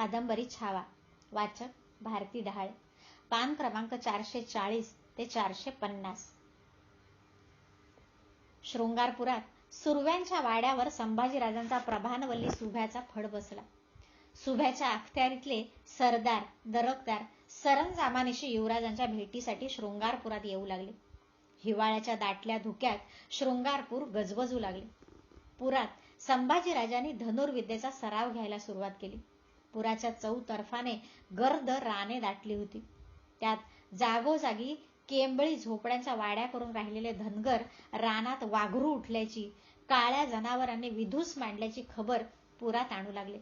कादंबरी छावा. वाचक भारती डहाळे. पान क्रमांक 440 ते 450. शृंगारपुरात सुरव्यांच्या वाड्यावर संभाजीराजांचा प्रभानवल्ली सुभ्याचा फड बसला. सुभ्याच्या अखत्यारीतले सरदार दरकदार सरंजामानिशी युवराजांच्या भेटीसाठी शृंगारपुरात येऊ लागले. हिवाळ्याच्या दाटल्या धुक्यात शृंगारपूर गजबजू लागले. पुरात संभाजीराजांनी धनुर्विद्येचा सराव घ्यायला सुरुवात केली. पुराच्या चौतर्फाने गर्द राने दाटली होती. त्यात जागोजागी केंबळी झोपड्यांच्या वाड्या करून राहिलेले धनगर रानात वाघरू उठल्याची, काळ्या जनावरांनी विधूस मांडल्याची खबर पुरात आणू लागले.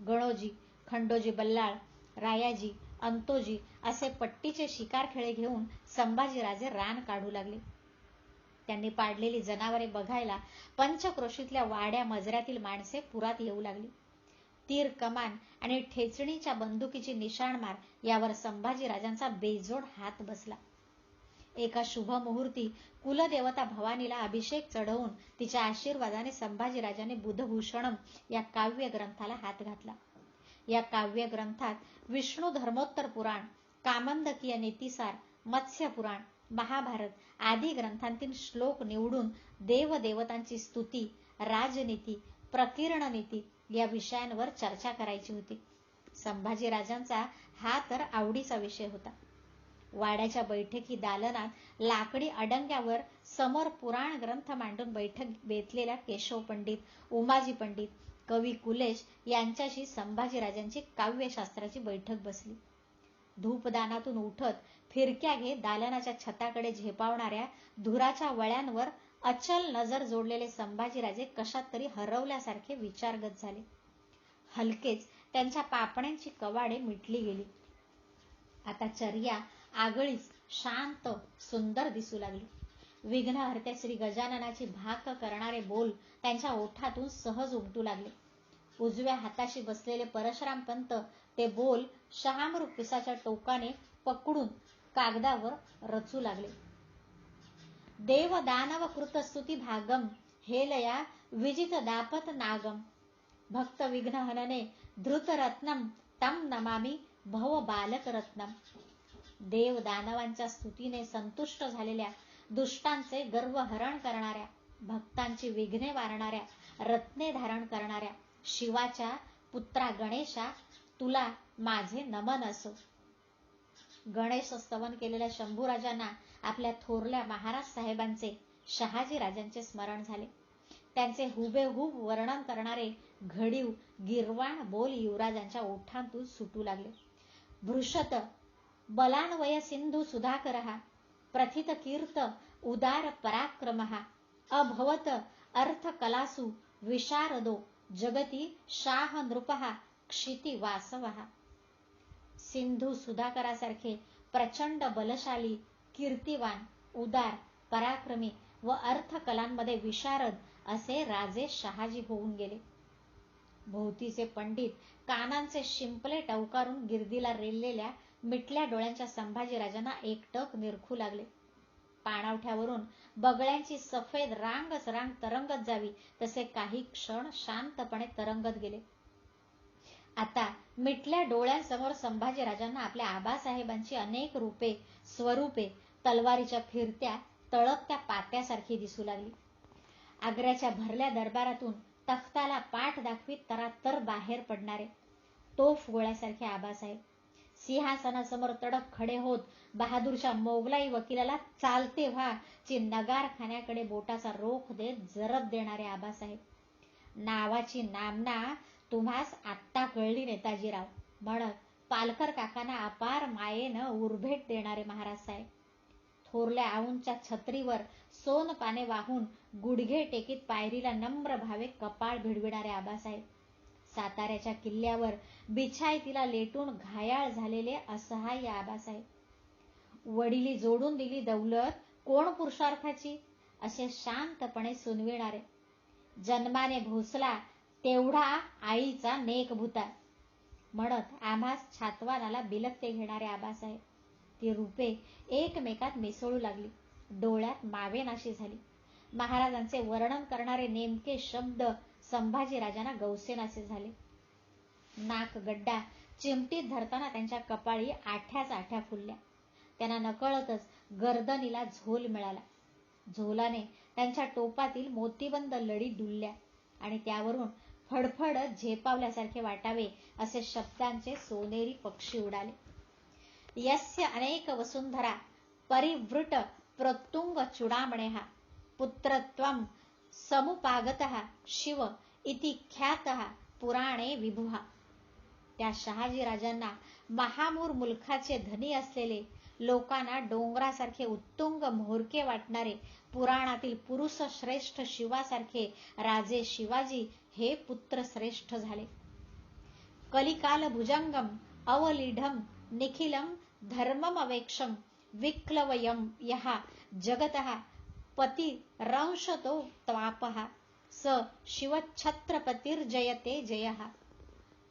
गणोजी, खंडोजी बल्लाळ, रायाजी, अंतोजी असे पट्टीचे शिकार खेळे घेऊन संभाजीराजे रान काढू लागले. त्यांनी पाडलेली जनावरे बघायला पंचक्रोशीतल्या वाड्या मजऱ्यातील माणसे पुरात येऊ लागली. तीर कमान आणि ठेचणीच्या बंदुकीची निशाणमार यावर संभाजीराजांचा बेजोड हात बसला. एका शुभ मुहूर्ती कुलदेवता भवानीला अभिषेक चढवून तिच्या आशीर्वादाने संभाजीराजांनी बुधभूषणम या काव्य ग्रंथाला हात घातला. या काव्य ग्रंथात विष्णू धर्मोत्तर पुराण, कामंदकीय नीतिसार, मत्स्य पुराण, महाभारत आदी ग्रंथांतील श्लोक निवडून देवदेवतांची स्तुती, राजनीती, प्रकीर्णनीती या विषयांवर चर्चा करायची होती. संभाजीराजांचा हा तर आवडीचा विषय होता. वाड्याच्या बैठकी दालनात लाकडी अडंग्यावर समोर पुराण ग्रंथ मांडून बैठक बेतलेल्या केशव पंडित, उमाजी पंडित, कवी कुलेश यांच्याशी संभाजीराजांची काव्यशास्त्राची बैठक बसली. धूपदानातून उठत फिरक्या घेत दालनाच्या छताकडे झेपावणाऱ्या धुराच्या वळ्यांवर अचल नजर जोडलेले संभाजीराजे कशात तरी हरवल्यासारखे विचारगत झाले. हलकेच त्यांच्या पापण्यांची कवाडे मिटली गेली. आता चर्या आगळीच शांत सुंदर दिसू लागली. विघ्नहर्त्या श्री गजाननाची भाक करणारे बोल त्यांच्या ओठातून सहज उमटू लागले. उजव्या हाताशी बसलेले परशुराम पंत ते बोल शहामृग पिसाच्या टोकाने पकडून कागदावर रचू लागले. देव दानव कृत स्तुती भागम हेलया विजित दापत नागम भक्त विघ्नहनने धृतरत्नम तम नमामि भव बालक रत्नम. देव दानवांच्या स्तुतीने संतुष्ट झालेल्या, दुष्टांचे गर्व हरण करणाऱ्या, भक्तांची विघ्ने वारणाऱ्या, रत्ने धारण करणाऱ्या शिवाच्या पुत्रा गणेशा, तुला माझे नमन असो. गणेश स्तवन केलेल्या शंभूराजांना आपल्या थोरल्या महाराज साहेबांचे, शहाजी राजांचे स्मरण झाले. त्यांचे हुबेहूब वर्णन करणारे घडीव गिरवाण बोल युवराजांच्या ओठांतून सुटू लागले. भृशत बलान्वय सिंधू सुधाकरहा प्रथित कीर्त उदार पराक्रमहा अभवत अर्थ कलासु विशारदो जगती शाह नृपहा क्षिती वासवहा. सिंधू सुधाकरासारखे प्रचंड बलशाली, कीर्तिवान, उदार, पराक्रमी व अर्थकलांमध्ये विशारद असे राजे शहाजी होऊन गेले. भोवतीचे पंडित कानांचे शिंपले टवकारून गिरदीला रेललेल्या मिटल्या डोळ्यांच्या संभाजीराजांना एकटक निरखू लागले. पाणवठ्यावरून बगळ्यांची सफेद रांगच रांग तरंगत जावी तसे काही क्षण शांतपणे तरंगत गेले. आता मिटल्या डोळ्यांसमोर संभाजीराजांना आपल्या आबासाहेबांची अनेक रूपे, स्वरूपे तलवारीच्या फिरत्या तळपत्या पात्यासारखी दिसू लागली. आग्र्याच्या भरल्या दरबारातून तख्ताला पाठ दाखवीत तरातर बाहेर पडणारे तोफ गोळ्यासारखे आबासाहेब, सिंहासनासमोर तडक खडे होत बहादूरच्या मोगलाई वकिलाला चालते व्हा ची नगारखान्याकडे बोटाचा रोख देत जरब देणारे आबासाहेब, नावाची नामना तुम्हास आत्ता कळली नेताजीराव म्हणत पालकर काकांना अपार मायेनं उरभेट देणारे महाराज साहेब, थोरल्या आऊंच्या छत्रीवर सोनपाने वाहून गुडघे टेकीत पायरीला नम्र भावे कपाळ भिडविणारे आबासाहेब, साताऱ्याच्या किल्ल्यावर बिछायतीला लेटून घायाळ झालेले असहाय्य आबासाहेब, वडिली जोडून दिली दौलत कोण पुरुषार्थाची असे शांतपणे सुनविणारे, जन्माने भोसला तेवढा आईचा नेक भूता म्हणत आम्हास छातवानाला बिलकते घेणारे आबासाहेब. ती रूपे एकमेकात मिसळू लागली, डोळ्यात मावेनाशी झाली. महाराजांचे वर्णन करणारे नेमके शब्द संभाजीराजांना गवसेनासे झाले. नाक गड्डा चिमटीत धरताना त्यांच्या कपाळी आठ्याच आठ्या फुलल्या. त्यांना नकळतच गर्दनीला झोल मिळाला. झोलाने त्यांच्या टोपातील मोतीबंद लडी डुलल्या आणि त्यावरून फडफडत झेपावल्यासारखे वाटावे असे शब्दांचे सोनेरी पक्षी उडाले. यस्य अनेक वसुंधरा परिवृट प्रोत्तुंग चूडामणेः पुत्रत्वं समुपागतः शिव इति ख्यातः पुराणे विभुः. त्या शहाजी राजांना महामूर मुलखाचे धनी असलेले, लोकांना डोंगरासारखे उत्तुंग म्होरके वाटणारे पुराणातील पुरुष श्रेष्ठ शिवासारखे राजे शिवाजी हे पुत्र श्रेष्ठ झाले. कलिकाल भुजंगम अवलीढम निखिलम धर्ममवेक्षम विक्लवयम यहा जगतः पतिरंशतो त्वापः स शिवछत्रपतिर्जयते जयः.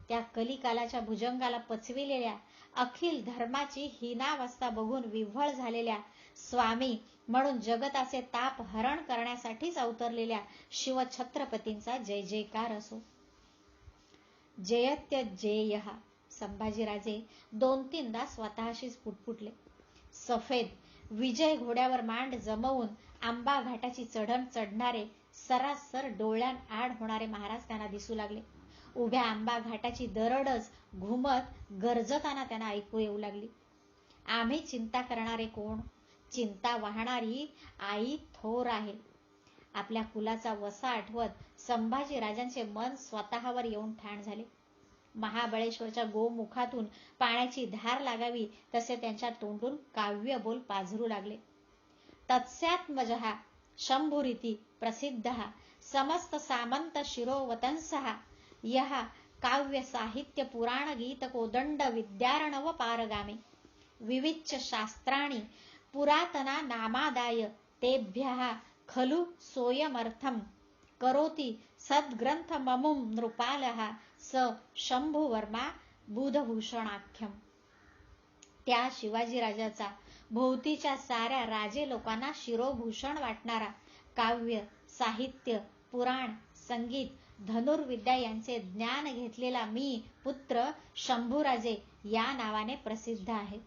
त्या कलिकालाच्या भुजंगाला पचविलेल्या अखिल धर्माची हीनावस्था बघून विव्हळ झालेल्या, स्वामी म्हणून जगताचे ताप हरण करण्यासाठीच अवतरलेल्या शिवछत्रपतींचा जय जयकार असो. जयत्य जेयः. संभाजीराजे 2-3दा स्वतःशीच पुटपुटले. सफेद विजय घोड्यावर मांड जमवून आंबा घाटाची चढण चढणारे सरासर डोळ्यान आड होणारे महाराज त्यांना दिसू लागले. उभ्या आंबा घाटाची दरडच घुमत गरजताना त्यांना ऐकू येऊ लागली. आम्ही चिंता करणारे कोण? चिंता वाहणारी आई थोर आहे. आपल्या कुलाचा वसा आठवत संभाजी राजांचे मन स्वतःवर येऊन ठाण झाले. महाबळेश्वरच्या गोमुखातून पाण्याची धार लागावी तसे त्यांच्या तोंडून काव्य बोल पाझरू लागले. तत्स्यात्मजः शंभुरिती प्रसिद्धः समस्त सामंत शिरोवतंसः यः काव्य साहित्य पुराण गीत कोदंड विद्यार्णव पारगामी विविच्य शास्त्राणि पुरातना नामादाय तेभ्यः खलु सोयमर्थम करोति सद्ग्रंथ ममुं नृपालः स शंभुवर्मा बुधभूषणाख्यम. त्या शिवाजी राजाचा भोवतीच्या साऱ्या राजे लोकांना शिरोभूषण वाटणारा काव्य साहित्य पुराण संगीत धनुर्विद्या यांचे ज्ञान घेतलेला मी पुत्र शंभूराजे या नावाने प्रसिद्ध आहे.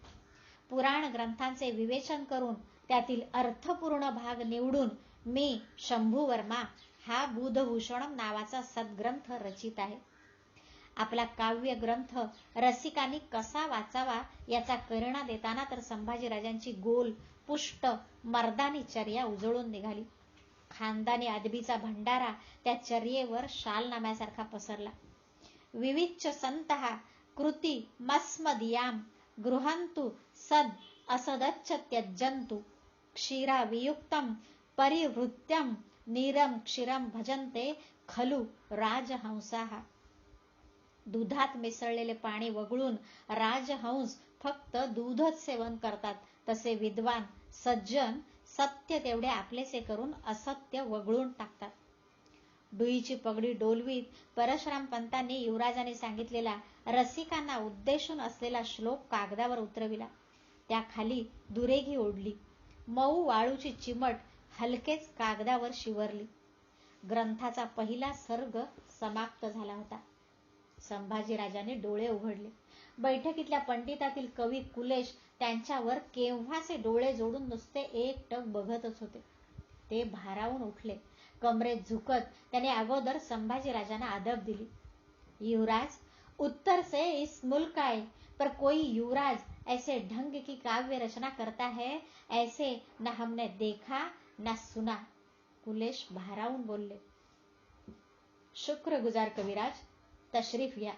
पुराण ग्रंथांचे विवेचन करून त्यातील अर्थपूर्ण भाग निवडून मी शंभूवर्मा हा बुधभूषणम नावाचा सद्ग्रंथ रचित आहे. आपला काव्य ग्रंथ रसिकांनी कसा वाचावा याचा करिणा देताना तर संभाजीराजांची गोल पुष्ट मर्दानी चर्या उजळून निघाली. खानदानी अदबीचा भंडारा त्या चर्येवर शालनाम्यासारखा पसरला. विविच्च संतः कृती मस्मदियाम गृहंतु सद असदच्च त्यजंतु क्षीरा वियुक्तम परिवृत्यम नीरम क्षीरम भजन्ते खलु राजहंसाः. दुधात मिसळलेले पाणी वगळून राजहंस फक्त दूधच सेवन करतात, तसे विद्वान सज्जन सत्य तेवढे आपलेसे करून असत्य वगळून टाकतात. डुईची पगडी डोलवीत परशुराम पंतांनी युवराजाने सांगितलेला रसिकांना उद्देशून असलेला श्लोक कागदावर उतरविला. त्याखाली दुरेघी ओढली. मऊ वाळूची चिमट हलकेच कागदावर शिवरली. ग्रंथाचा पहिला सर्ग समाप्त झाला होता. संभाजीराजांनी डोळे उघडले. बैठकीतल्या पंडितातील कवी कुलेश त्यांच्यावर केव्हाचे डोळे जोडून नुसते एकटक बघतच होते. ते भारावून उठले. कमरेत झुकत त्याने अगोदर संभाजीराजांना अदब दिली. युवराज, उत्तर से इस मुल्क आए पर कोई युवराज ऐसे ढंग की काव्य रचना करता है ऐसे न हमने देखा न सुना. कुलेश भारावून बोलले. शुक्रगुजार कविराज, तशरीफ घ्या.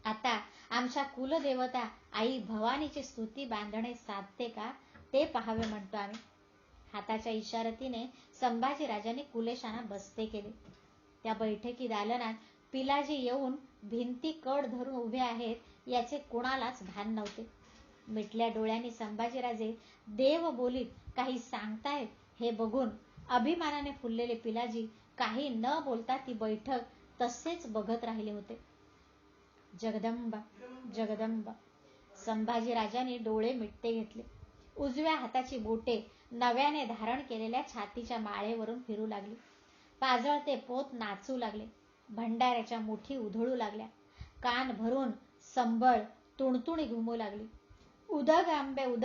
आता आमच्या कुलदेवता आई भवानीची स्तुती बांधणे साधते का ते पाहावे म्हणतो आम्ही. हाताच्या इशारतीने संभाजीराजांनी कुलेशांना बसते केले. त्या बैठकी दालनात पिलाजी येऊन भिंती कड धरून उभे आहेत याचे कुणालाच भान नव्हते. मिटल्या डोळ्यांनी संभाजीराजे देव बोलीत काही सांगतायत हे बघून अभिमानाने फुललेले पिलाजी काही न बोलता ती बैठक तसेच बघत राहिले होते. जगदंबा जगदंबा. संभाजीराजांनी डोळे मिटते घेतले. उजव्या हाताची बोटे नव्याने धारण केलेल्या छातीच्या माळेवरून फिरू लागली. पाजळते पोत नाचू लागले. भंडाऱ्याच्या मुठी उधळू लागल्या. कान भरून संबळ तुणतुणी घुमू लागली. उद गांबे उद,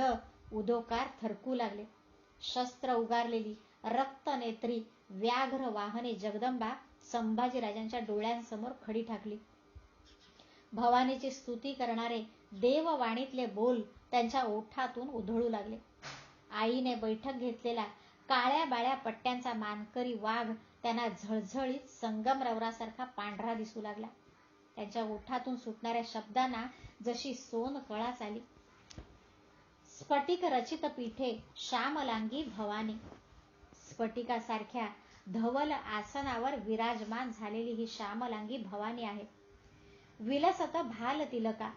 उदोकार थरकू लागले. शस्त्र उगारलेली रक्तनेत्री व्याघ्र वाहने जगदंबा संभाजीराजांच्या डोळ्यांसमोर खडी ठाकली. भवानीची स्तुती करणारे देववाणीतले बोल त्यांच्या ओठातून उधळू लागले. आईने बैठक घेतलेला काळ्या बाळ्या पट्ट्यांचा मानकरी वाघ त्यांना झळझळीत संगमरवरासारखा पांढरा दिसू लागला. त्यांच्या ओठातून सुटणाऱ्या शब्दांना जशी सोनकळाच आली. स्फटिक रचित पीठे श्यामलांगी भवानी. स्फटिकासारख्या धवल आसनावर विराजमान झालेली ही श्यामलांगी भवानी आहे. विलसत भाल तिलका,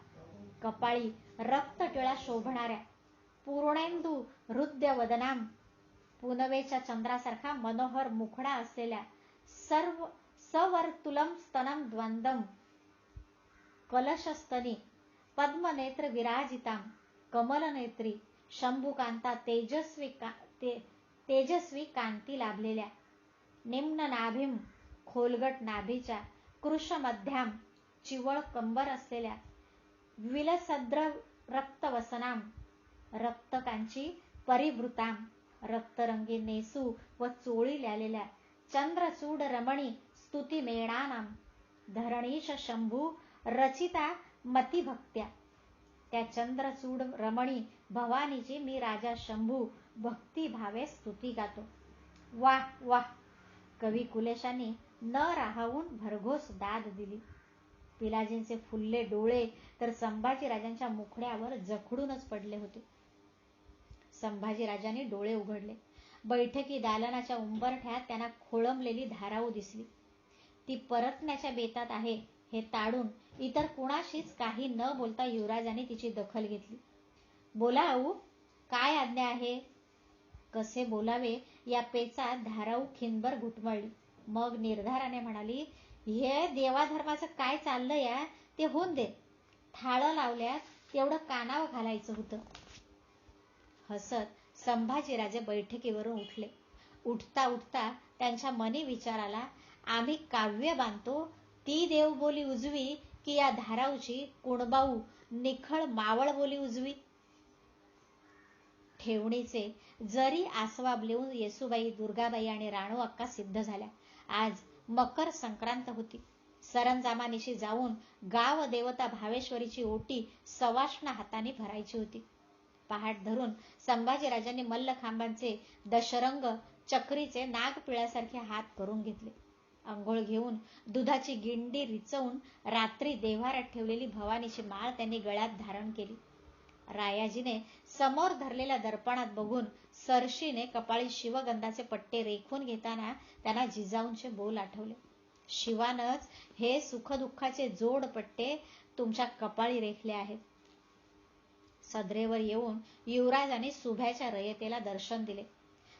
कपाळी रक्तटिळा शोभणाऱ्या पूर्णेंदू हृदय वदनाम, पुनवेच्या चंद्रासारखा मनोहर मुखडा असलेल्या सर्व सवर्तुलम स्तनम द्वंदम कलशस्तनी पद्मनेत्र विराजिताम कमलनेत्री शंभुकांता तेजस्वी कांती लाभलेल्या निम्न नाभिम खोलगट नाभीच्या कृशमध्याम चिवळ कंबर असलेल्या विलसद्र रक्तवसनाम रक्तकांची परिवृताम रक्तरंगी नेसू व चोळी ल्यालेल्या चंद्रचूड रमणी स्तुती मेणानाम धरणीश शंभू रचिता मतिभक्त्या. त्या चंद्रचूड रमणी भवानीची मी राजा शंभू भक्तिभावे स्तुती गातो. वाह वाह. कवी कुलेशांनी न राहावून भरघोस दाद दिली. पिलाजींचे फुलले डोळे तर संभाजीराजांच्या मुखड्यावर जखडूनच पडले होते. संभाजीराजांनी डोळे उघडले. बैठकी दालनाच्या उंबरठ्यात त्यांना खोळंबलेली धाराऊ दिसली. ती परतण्याच्या बेतात आहे हे ताडून इतर कुणाशीच काही न बोलता युवराजांनी तिची दखल घेतली. बोला आऊ, काय आज्ञा आहे? कसे बोलावे या पेचात धाराऊ खिनभर घुटमळली. मग निर्धाराने म्हणाली, हे देवाधर्माचं काय चाललं या ते होऊन दे. थाळं लावल्यात तेवढं कानावर घालायचं होतं. हसत संभाजीराजे बैठकीवरून उठले. उठता उठता त्यांच्या मनी विचाराला, आम्ही काव्य बांधतो ती देवबोली उजवी की या धाराऊची कुणबाऊ निखळ मावळ बोली उजवी? ठेवणीचे जरी आसवाब लिहून येसूबाई, दुर्गाबाई आणि राणू अक्का सिद्ध झाल्या. आज मकर संक्रांत होती. सरंजामानिशी जाऊन गाव देवता भावेश्वरीची ओटी सवाष्ण हाताने भरायची होती. पहाट धरून संभाजीराजांनी मल्लखांबांचे दशरंग चक्रीचे नागपिळ्यासारखे हात करून घेतले. अंघोळ घेऊन दुधाची गिंडी रिचवून रात्री देव्हाऱ्यात ठेवलेली भवानीची माळ त्यांनी गळ्यात धारण केली. रायाजीने समोर धरलेल्या दर्पणात बघून सरशीने कपाळी शिवगंधाचे पट्टे रेखून घेताना त्यांना जिजाऊंचे बोल आठवले. शिवानच हे सुखदुःखाचे जोड पट्टे तुमच्या कपाळी रेखले आहेत. सदरेवर येऊन युवराजांनी सुभ्याच्या रयतेला दर्शन दिले.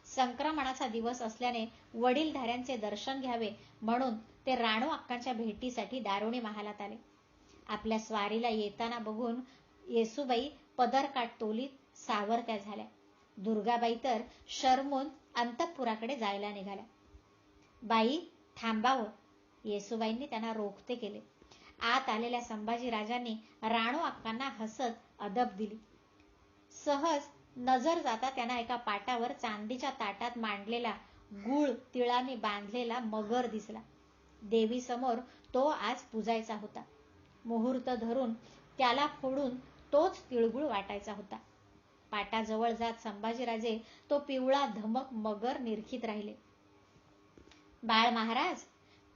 संक्रमणाचा दिवस असल्याने वडीलधाऱ्यांचे दर्शन घ्यावे म्हणून ते राणू अक्कांच्या भेटीसाठी दारुणी महालात आले. आपल्या स्वारीला येताना बघून येसूबाई पदरकाठ तोलीत सावरत्या झाल्या. दुर्गाबाई तर शरमून अंतःपुराकडे जायला निघाल्या. बाई थांबावं, येसूबाईंनी त्यांना रोखते केले. आत आलेल्या संभाजीराजांनी राणू अक्कांना हसत अदब दिली. सहज नजर जाता त्यांना एका पाटावर चांदीच्या ताटात मांडलेला गुळ तिळाने बांधलेला मगर दिसला. देवीसमोर तो आज पूजायचा होता. मुहूर्त धरून त्याला फोडून तोच तिळगुळ वाटायचा होता. पाटाजवळ जात संभाजीराजे तो पिवळा धमक मगर निरखीत राहिले. बाळ महाराज,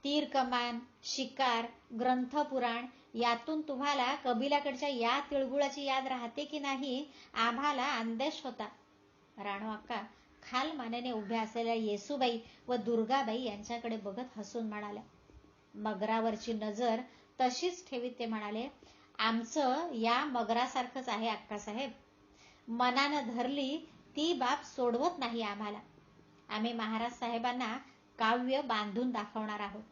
तीर कमान, शिकार, ग्रंथपुराण यातून तुम्हाला कबिलाकडच्या या तिळगुळाची याद राहते की नाही आम्हाला अंदेश होता. राणू अक्का खालमानेने उभ्या असलेल्या येसूबाई व दुर्गाबाई यांच्याकडे बघत हसून म्हणाल्या. मगरावरची नजर तशीच ठेवीत ते म्हणाले, आमचं या मगरासारखंच आहे अक्कासाहेब. मनानं धरली ती बाब सोडवत नाही आम्हाला. आम्ही महाराज साहेबांना काव्य बांधून दाखवणार आहोत.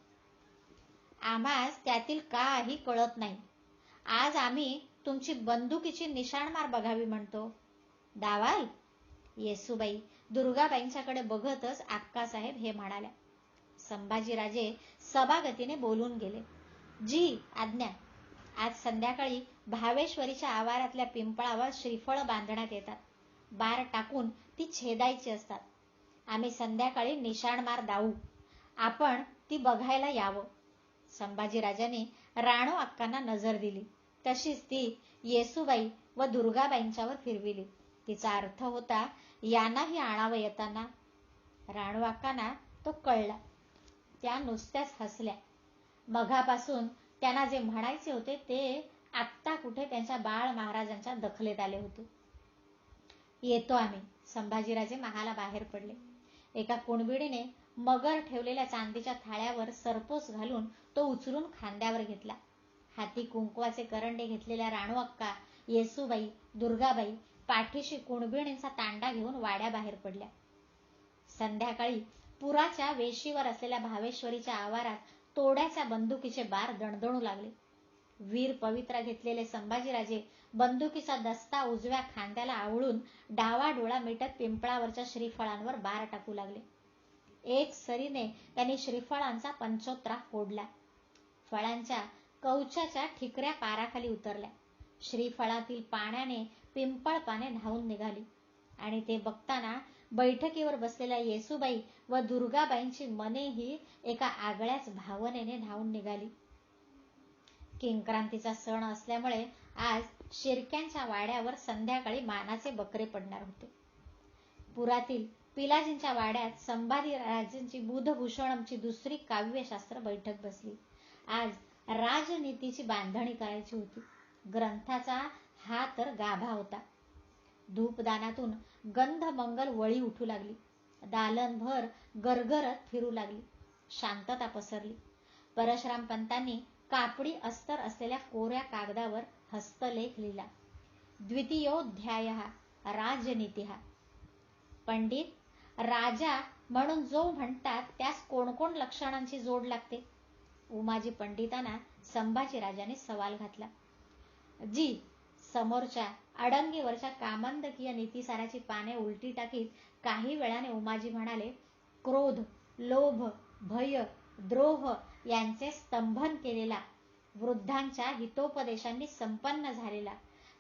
आम्हास त्यातील काही कळत नाही. आज आम्ही तुमची बंदुकीची निशाणमार बघावी म्हणतो. दावाल? येसूबाई दुर्गाबाईंच्याकडे बघतच अक्कासाहेब हे म्हणाल्या. संभाजीराजे सभागतीने बोलून गेले. जी आज्ञा. आज संध्याकाळी भावेश्वरीच्या आवारातल्या पिंपळावर श्रीफळ बांधण्यात येतात. बार टाकून ती छेदायची असतात. आम्ही संध्याकाळी निशाणमार दाऊ. आपण ती बघायला यावं. संभाजीराजांनी राणो अक्कांना नजर दिली. तशीच ती येसूबाई व दुर्गाबाईंच्यावर फिरविली. तिचा अर्थ होता, यांनाही आणावं येताना. राणो अक्कांना तो कळला. त्या नुसत्याच हसल्या. मघापासून त्यांना जे म्हणायचे होते ते आत्ता कुठे त्यांच्या बाळ महाराजांच्या दखलेत आले होते. येतो आम्ही. संभाजीराजे महाला बाहेर पडले. एका कुणबिडीने मगर ठेवलेल्या चांदीच्या थाळ्यावर सरपोस घालून तो उचलून खांद्यावर घेतला. हाती कुंकवाचे करंडे घेतलेल्या राणो अक्का, येसूबाई, दुर्गाबाई पाठीशी कुणबिणींचा तांडा घेऊन वाड्याबाहेर पडल्या. संध्याकाळी पुराच्या वेशीवर असलेल्या भावेश्वरीच्या आवारात तोड्याच्या बंदुकीचे बार दणदणू लागले. वीर पवित्रा घेतलेले संभाजीराजे बंदुकीचा दस्ता उजव्या खांद्याला आवळून डावा डोळा मिटत पिंपळावरच्या श्रीफळांवर बार टाकू लागले. एक सरीने त्यांनी श्रीफळांचा पंचोत्रा फोडला. फळांच्या कवचाच्या ठिकऱ्या पाराखाली उतरल्या. श्रीफळातील पाण्याने पिंपळ पाने न्हाऊन निघाली आणि ते बघताना बैठकीवर बसलेल्या येसूबाई व दुर्गाबाईंची मनेही एका आगळ्याच भावनेने न्हाऊन निघाली. किंक्रांतीचा सण असल्यामुळे आज शिर्क्यांच्या वाड्यावर संध्याकाळी मानाचे बकरे पडणार होते. पुरातील पिलाजींच्या वाड्यात संभाजीराजांची बुधभूषणमची दुसरी काव्यशास्त्र बैठक बसली. आज राजनीतीची बांधणी करायची होती. ग्रंथाचा हा तर गाभा होता. धूपदानातून गंधमंगल वळी उठू लागली. दालनभर गरगरत फिरू लागली. शांतता पसरली. परशुराम पंतांनी कापडी अस्तर असलेल्या कोऱ्या कागदावर हस्तलेख लिहिला. द्वितीयोध्याय राजनीती. पंडित, राजा म्हणून जो म्हणतात त्यास कोणकोण लक्षणांची जोड लागते? उमाजी पंडितांना संभाजीराजांनी सवाल घातला. जी समोरच्या अडंगीवरच्या कामंदकीय नीतिसाराची पाने उलटी टाकीत काही वेळाने उमाजी म्हणाले, क्रोध, लोभ, भय, द्रोह यांचे स्तंभन केलेला, वृद्धांच्या हितोपदेशांनी संपन्न झालेला,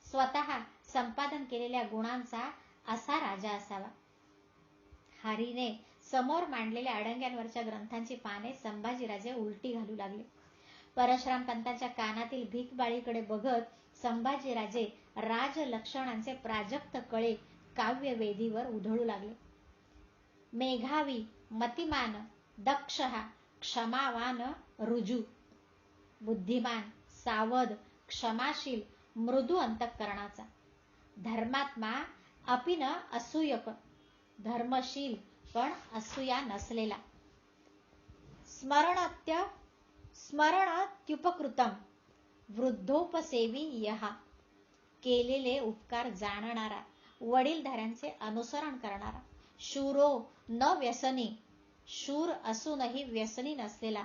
स्वतः संपादन केलेल्या गुणांचा असा राजा असावा. हरीने समोर मांडलेल्या अडंग्यांवरच्या ग्रंथांची पाने संभाजीराजे उलटी घालू लागले. परशुराम पंतांच्या कानातील भीकबाळीकडे बघत संभाजीराजे राजलक्षणांचे प्राजक्त कळे काव्यवेदीवर उधळू लागले. मेघावी, मतिमान, दक्ष, क्षमावान, रुजू, बुद्धिमान, सावध, क्षमाशील, मृदू अंतःकरणाचा, धर्मात्मा अपिन असूयक, धर्मशील पण असूया नसलेला, स्मरणत्युपकृतम, वृद्धोपसेवी यहा, केलेले उपकार जाणणारा, वडीलधाऱ्यांचे अनुसरण करणारा, शूरो न व्यसनी, शूर असूनही व्यसनी नसलेला,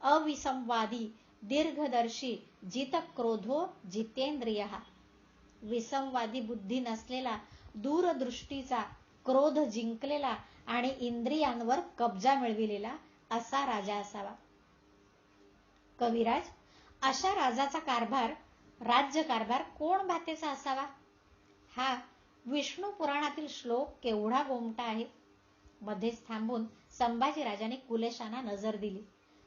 अविसंवादी, दीर्घदर्शी, जितक्रोधो जितेंद्रिय, विसंवादी बुद्धी नसलेला, दूरदृष्टीचा, क्रोध जिंकलेला आणि इंद्रियांवर कब्जा मिळविलेला असा राजा असावा. कविराज, अशा राजाचा राज्यकारभार कोण भातेचा असावा? हा विष्णू पुराणातील श्लोक केवढा गोमटा आहे. मध्येच थांबून संभाजीराजांनी कुलेशांना नजर दिली.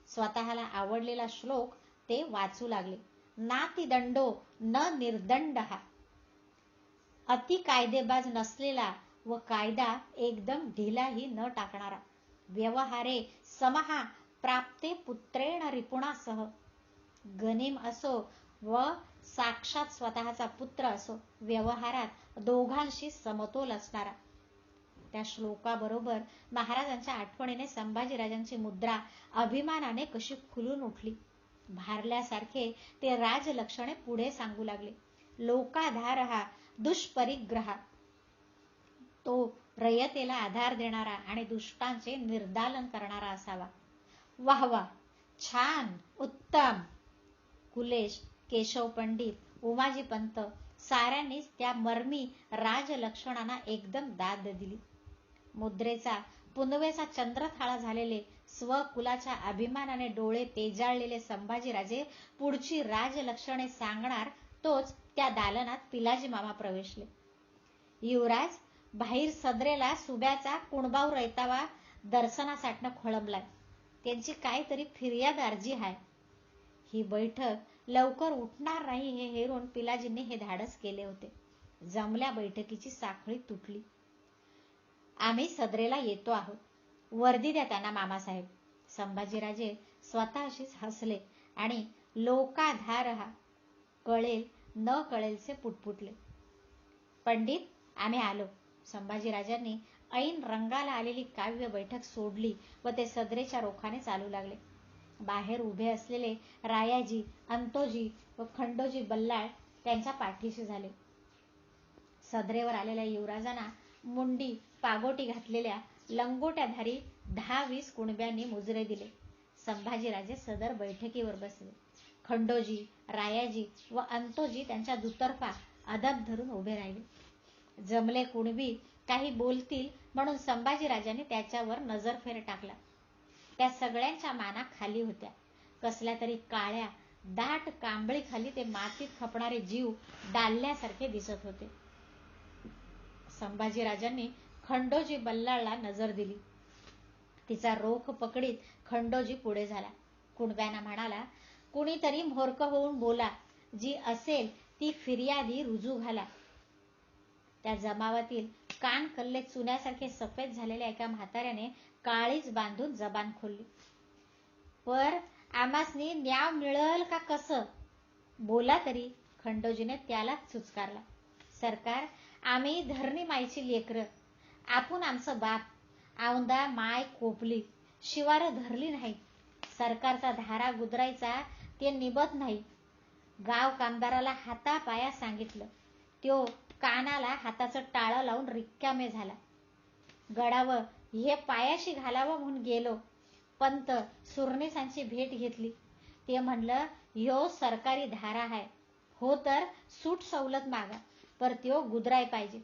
स्वतःला आवडलेला श्लोक ते वाचू लागले. नातिदंडो न निर्दंड, अति कायदेबाज नसलेला व कायदा एकदम ढिलाही न टाकणारा, व्यवहारे समहा प्राप्ते पुत्रेण रिपुणासह, गनिम असो व साक्षात स्वतःचा पुत्र असो, व्यवहारात दोघांशी समतोल असणारा. त्या श्लोकाबरोबर महाराजांच्या आठवणीने संभाजीराजांची मुद्रा अभिमानाने कशी फुलून उठली. भारल्यासारखे ते राजलक्षणे पुढे सांगू लागले. लोकाधार हा दुष्परिग्रह, तो रयतेला आधार देणारा आणि दुष्टांचे निर्दालन करणारा असावा. वाह वाह, छान, उत्तम. कुलेश, केशव पंडित, उमाजी पंत साऱ्यांनीच त्या मर्मी राजलक्षणांना एकदम दाद दिली. मुद्रेचा पुनवेचा चंद्रथाळा झालेले स्वकुलाच्या अभिमानाने डोळे तेजाळलेले संभाजीराजे पुढची राजलक्षणे सांगणार तोच त्या दालनात पिलाजी मामा प्रवेशले. युवराज बाहेर सदरेला सुब्याचा कुणबाव रैतावा दर्शनासाठनं खोळंबलाय. त्यांची काहीतरी फिर्याद अर्जी आहे. ही बैठक लवकर उठणार नाही हे हेरून पिलाजींनी हे धाडस केले होते. जमल्या बैठकीची साखळी तुटली. आम्ही सदरेला येतो आहोत. वर्दी द्या त्यांना मामासाहेब. संभाजीराजे स्वतःशीच हसले आणि लोकाधार हा कळेल न कळेलचे पुटपुटले. पंडित आम्ही आलो. संभाजीराजांनी ऐन रंगाला आलेली काव्य बैठक सोडली व ते सदरेच्या रोखाने चालू लागले. बाहेर उभे असलेले रायाजी, अंतोजी व खंडोजी बल्लाळ त्यांच्या पाठीशी झाले. सदरेवर आलेल्या युवराजांना मुंडी पागोटी घातलेल्या लंगोट्याधारी 10-20 कुणब्यांनी मुजरे दिले. संभाजीराजे सदर बैठकीवर बसले. खंडोजी, रायाजी व अंतोजी त्यांच्या दुतर्फा अदब धरून उभे राहिले. जमले कुणबी काही बोलतील म्हणून संभाजीराजांनी त्याच्यावर नजरफेर टाकला. त्या सगळ्यांच्या माना खाली होत्या. कसल्या तरी काळ्या दाट कांबळी खाली ते मातीत खपणारे जीव डालल्यासारखे दिसत होते. संभाजीराजांनी खंडोजी बल्लाळला नजर दिली. तिचा रोख पकडीत खंडोजी पुढे झाला. कुणब्यांना म्हणाला, कुणीतरी म्होरक होऊन बोला. जी असेल ती फिर्यादी रुजू घाला. त्या जमावातील कान कल्ले चुन्यासारखे सफेद झालेल्या एका म्हाताऱ्याने काळीच बांधून जबान खोलली. पर आमासनी न्याय मिळल का कसं? बोला तरी. खंडोजीने त्यालाच चुचकारला. सरकार आम्ही धरणी मायची लेकरं. आपण आमचं बाप. औंदा माय कोपली. शिवार धरली नाही. सरकारचा धारा गुदरायचा ते निबत नाही. गाव कामदाराला हातापाया सांगितलं. त्यो कानाला हाताचं टाळं लावून रिक्कामे झाला. गडावं हे पायाशी घालावं म्हणून गेलो. पंत सुरनीसांची भेट घेतली. ते म्हणलं ह्यो सरकारी धारा आहे. हो तर सूट सवलत मागा. पर त्यो गुदराय पाहिजे.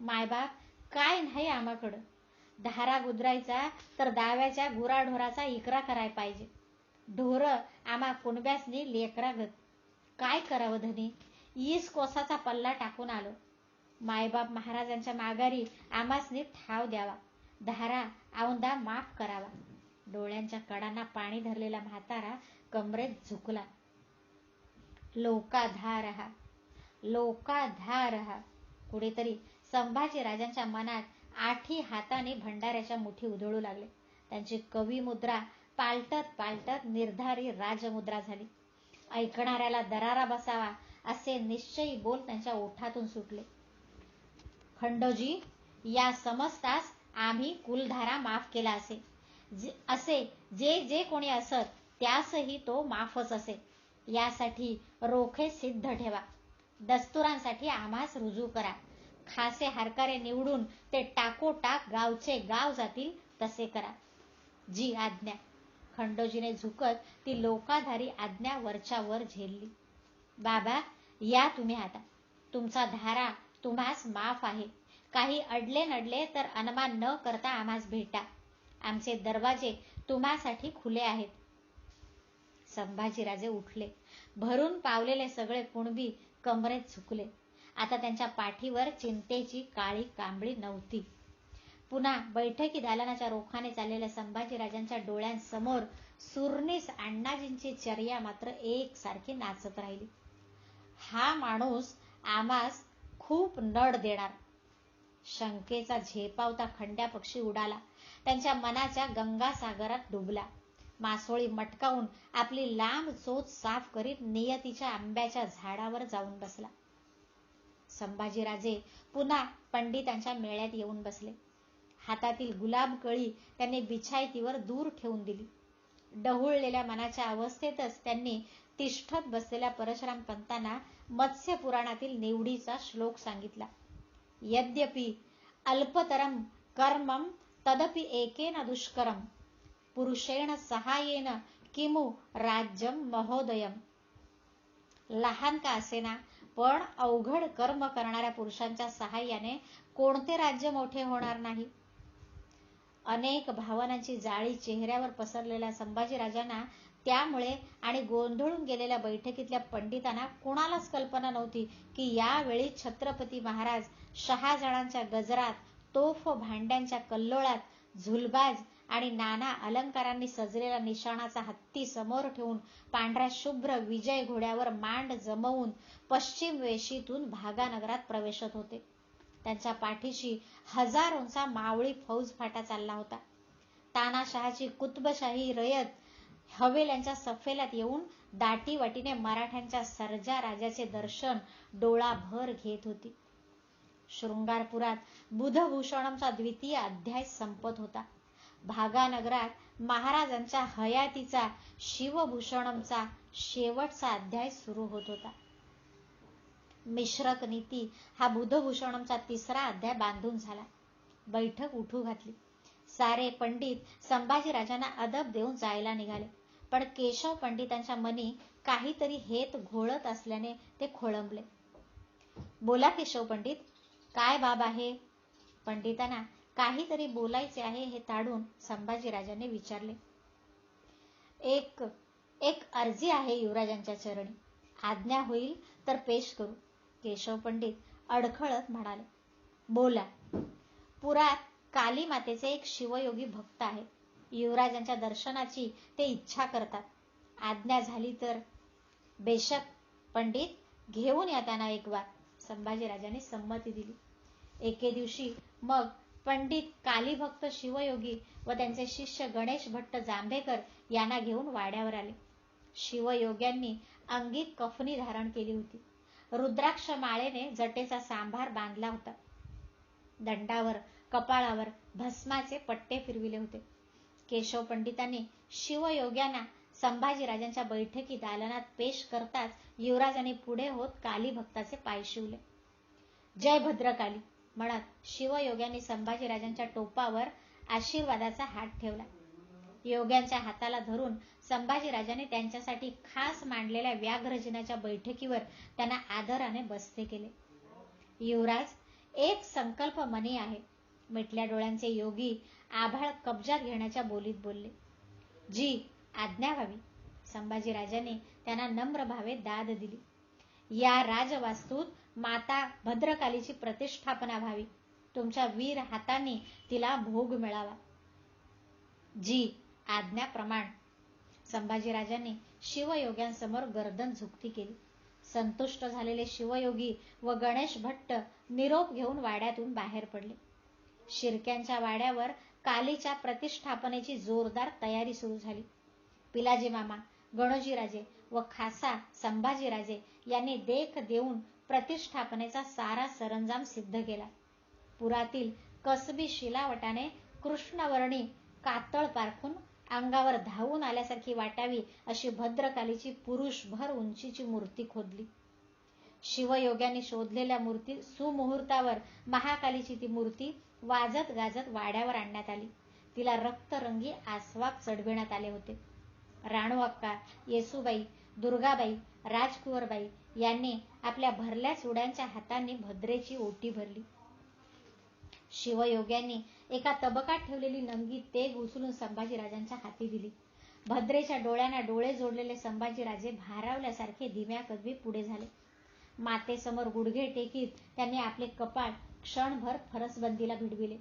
मायबाप काय नाही आम्हाकडं. धारा गुदरायचा तर दाव्याच्या गुराढोराचा इकरा कराय पाहिजे. ढोर आम्हा कुणब्यासनी लेकरागत. काय करावं धनी? 20 कोसाचा पल्ला टाकून आलो. मायबाप महाराजांच्या माघारी आम्हासनी ठाव द्यावा. धारा औंदा माफ करावा. डोळ्यांच्या कडांना पाणी धरलेला म्हातारा कमरेत झुकला. लोकाधार हा, लोकाधार हा. कुठेतरी संभाजीराजांच्या मनात आठी हाताने भंडाऱ्याच्या मुठी उधळू लागले. त्यांची कवी मुद्रा पालटत पालटत निर्धारी राजमुद्रा झाली. ऐकणाऱ्याला दरारा बसावा असे निश्चयी बोल त्यांच्या ओठातून सुटले. खंडोजी या समजतास आम्ही कुलधारा माफ केला असे जे जे कोणी असत त्यासही तो माफच असे. यासाठी रोखे सिद्ध ठेवा. दस्तुरांसाठी आम्हास रुजू करा. खासे हरकारे निवडून ते टाकोटाक गावचे गाव जातील तसे करा. जी आज्ञा. खंडोजीने झुकत ती लोकाधारी आज्ञा वरच्या वर झेलली. बाबा या तुम्ही आता. तुमचा धारा तुम्हास माफ आहे. काही अडले नडले तर अनुमान न करता आम्हास भेटा. आमचे दरवाजे तुम्हासाठी खुले आहेत. संभाजीराजे उठले. भरून पावलेले सगळे कुणबी कमरेत झुकले. आता त्यांच्या पाठीवर चिंतेची काळी कांबळी नव्हती. पुन्हा बैठकी दालनाच्या रोखाने चाललेल्या संभाजीराजांच्या डोळ्यांसमोर सुरनीस अण्णाजींची चर्या मात्र एकसारखी नाचत राहिली. हा माणूस आम्हास खूप नड देणार. शंकेचा झेपावता खंड्या पक्षी उडाला. त्यांच्या मनाच्या गंगासागरात डुबला. मासोळी मटकावून आपली लांब चोच साफ करीत नियतीच्या आंब्याच्या झाडावर जाऊन बसला. संभाजीराजे पुन्हा पंडितांच्या मेळ्यात येऊन बसले. हातातील गुलाब कळी त्यांनी बिछायतीवर दूर ठेवून दिली. डहुळलेल्या मनाच्या अवस्थेतच त्यांनी तिष्ठत बसलेल्या परशुराम पंतांना मत्स्य पुराणातील निवडीचा श्लोक सांगितला. यद्यपि अल्पतरम कर्मम तदपि एकेन दुष्करम पुरुषेण सहाय्येन किमु राज्यम महोदयम. लहान का असेना पण अवघड कर्म करणाऱ्या पुरुषांच्या सहाय्याने कोणते राज्य मोठे होणार नाही. अनेक भावनांची जाळी चेहऱ्यावर पसरलेल्या संभाजीराजांना त्यामुळे आणि गोंधळून गेलेल्या बैठकीतल्या पंडितांना कुणालाच कल्पना नव्हती की यावेळी छत्रपती महाराज शहाजहानांच्या गजरात, तोफ भांड्यांच्या कल्लोळात, झुलबाज आणि नाना अलंकारांनी सजलेला निशाणाचा हत्ती समोर ठेवून पांढऱ्या शुभ्र विजय घोड्यावर मांड जमवून पश्चिम वेशीतून भागानगरात प्रवेशत होते. त्यांच्या पाठीशी हजारोंचा मावळी फौज फाटा चालला होता. तानाशहाची कुतुबशाही रयत हवेल्यांच्या सफेल्यात येऊन दाटीवाटीने मराठ्यांच्या सर्जा राजाचे दर्शन डोळाभर घेत होती. शृंगारपुरात बुधभूषणमचा द्वितीय अध्याय संपत होता. भागानगरात महाराजांच्या हयातीचा शिवभूषणमचा शेवटचा अध्याय सुरू होत होता. मिश्रक नीती हा बुधभूषणमचा तिसरा अध्याय बांधून झाला. बैठक उठू घातली. सारे पंडित संभाजीराजांना अदब देऊन जायला निघाले. पण केशव पंडितांच्या मनी काहीतरी हेत घोळत असल्याने ते खोळंबले. बोला केशव पंडित, काय बाब आहे? पंडितांना काहीतरी बोलायचे आहे हे ताडून संभाजीराजांनी विचारले. एक अर्जी आहे युवराजांच्या चरणी. आज्ञा होईल तर पेश करू. केशव पंडित अडखळत म्हणाले. बोला. पुरात काली मातेचे एक शिवयोगी भक्त आहे. युवराजांच्या दर्शनाची ते इच्छा करतात. आज्ञा झाली तर. बेशक पंडित, घेऊन या त्यांना एक बार. संभाजीराजांनी संमती दिली. एके दिवशी मग पंडित कालीभक्त शिवयोगी व त्यांचे शिष्य गणेश भट्ट जांभेकर यांना घेऊन वाड्यावर आले. शिवयोग्यांनी अंगी कफनी धारण केली होती. रुद्राक्ष माळेने जटेचा सांभार बांधला होता. दंडावर कपाळावर भस्माचे पट्टे फिरविले होते. केशव पंडितांनी शिवयोग्यांना संभाजीराजांच्या बैठकी दालनात पेश करताच युवराजांनी पुढे होत काली भक्ताचे पाय शिवले. जय भद्रकाली म्हणत शिवयोग्यांनी संभाजीराजांच्या टोपावर आशीर्वादाचा हात ठेवला. योग्यांच्या हाताला धरून संभाजीराजांनी त्यांच्यासाठी खास मांडलेल्या व्याघ्रजिनाच्या बैठकीवर त्यांना आदराने बसते केले. युवराज, एक संकल्प मनी आहे. मिटल्या डोळ्यांचे योगी आभाळ कब्जात घेण्याच्या बोलीत बोलले. जी, आज्ञा व्हावी. संभाजीराजांनी त्यांना नम्र भावे दाद दिली. या राजवास्तूत माता भद्रकालीची प्रतिष्ठापना व्हावी. तुमच्या वीर हातांनी तिला भोग मिळावा. जी, आज्ञा प्रमाण. संभाजीराजांनी शिवयोग्यांसमोर गर्दन झुकती केली. संतुष्ट झालेले शिवयोगी व गणेश भट्ट निरोप घेऊन वाड्यातून बाहेर पडले. शिर्क्यांच्या वाड्यावर कालीच्या प्रतिष्ठापनेची जोरदार तयारी सुरू झाली. पिलाजी मामा, गणोजीराजे व खासा संभाजीराजे यांनी देख देऊन प्रतिष्ठापनेचा सारा सरंजाम सिद्ध केला. पुरातील कसबी शिलावटाने कृष्णवर्णी कातळ पारखून अंगावर धावून आल्यासारखी वाटावी अशी भद्रकालीची पुरुषभर उंचीची मूर्ती खोदली. शिवयोग्यांनी शोधलेल्या मूर्ती सुमुहूर्तावर महाकालीची ती मूर्ती वाजत गाजत वाड्यावर आणण्यात आली. तिला रक्तरंगी आसवाब चढविण्यात आले होते. राणू अक्का, येसूबाई, दुर्गाबाई, राजकुंवरबाई यांनी आपल्या भरल्या चुड्यांच्या हातांनी भद्रेची ओटी भरली. शिवयोग्यांनी एका तबकात ठेवलेली नंगी तेग उचलून संभाजीराजांच्या हाती दिली. भद्रेच्या डोळ्यांना डोळे जोडलेले संभाजीराजे भारावल्यासारखे धीम्या कदमी पुढे झाले. मातेसमोर गुडघे टेकीत त्यांनी आपले कपाळ क्षणभर फरसबंदीला भिडविले.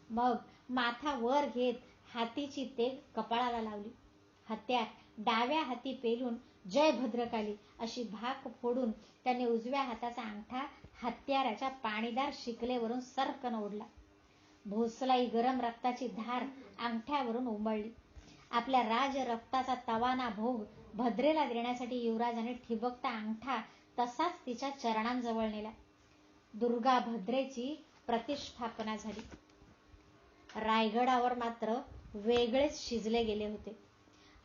मग माथा वर घेत हातीची तेग कपाळाला लावली. हत्यार डाव्या हाती पेलून जय भद्रकाली अशी भाक फोडून त्यांनी उजव्या हाताचा अंगठा हत्याराच्या पाणीदार शिकलेवरून सर्कन ओढला. भोसलाई गरम रक्ताची धार अंगठ्यावरून उमळली. आपल्या राज रक्ताचा तवाना भोग भद्रेला देण्यासाठी युवराजाने ठिबकता अंगठा तसाच तिच्या चरणांजवळ नेला. दुर्गा भद्रेची प्रतिष्ठापना झाली. रायगडावर मात्र वेगळेच शिजले गेले होते.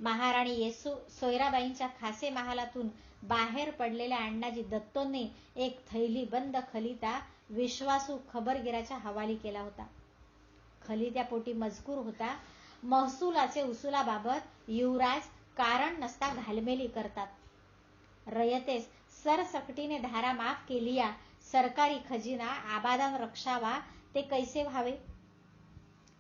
महाराणी येसू सोयराबाईंच्या खासे महालातून बाहेर पडलेल्या अण्णाजी दत्तोंनी एक थैलीबंद खलिता विश्वासू खबरगिराच्या हवाली केला होता. खलित्यापोटी मजकूर होता, महसुलाचे उसूलाबाबत युवराज कारण नसता घालमेली करतात. रयतेस सरसकटीने धारा माफ केलिया, सरकारी खजिना आबादान रक्षावा ते कैसे व्हावे.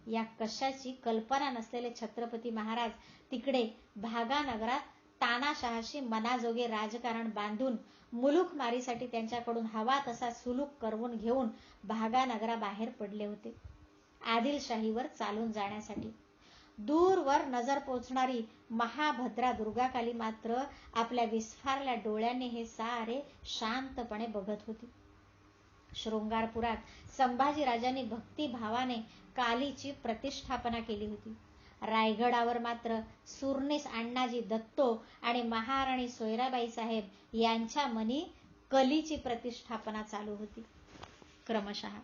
या कशाची कल्पना नसलेले छत्रपती महाराज तिकडे भागा नगरात तानाशहाशी मनाजोगे राजकारण बांधून मुलूकमारीसाठी त्यांच्याकडून हवा तसा सुलूक करवून घेऊन भागा नगराबाहेर पडले होते, आदिलशाहीवर चालून जाण्यासाठी. दूरवर नजर पोचणारी महाभद्रा दुर्गाकाली मात्र आपल्या विस्फारल्या डोळ्यांनी हे सारे शांतपणे बघत होती. शृंगारपुरात संभाजीराजांनी भक्तिभावाने कालीची प्रतिष्ठापना केली होती. रायगडावर मात्र सुरनीस अण्णाजी दत्तो आणि महाराणी सोयराबाई साहेब यांच्या मनी कलीची प्रतिष्ठापना चालू होती. क्रमशः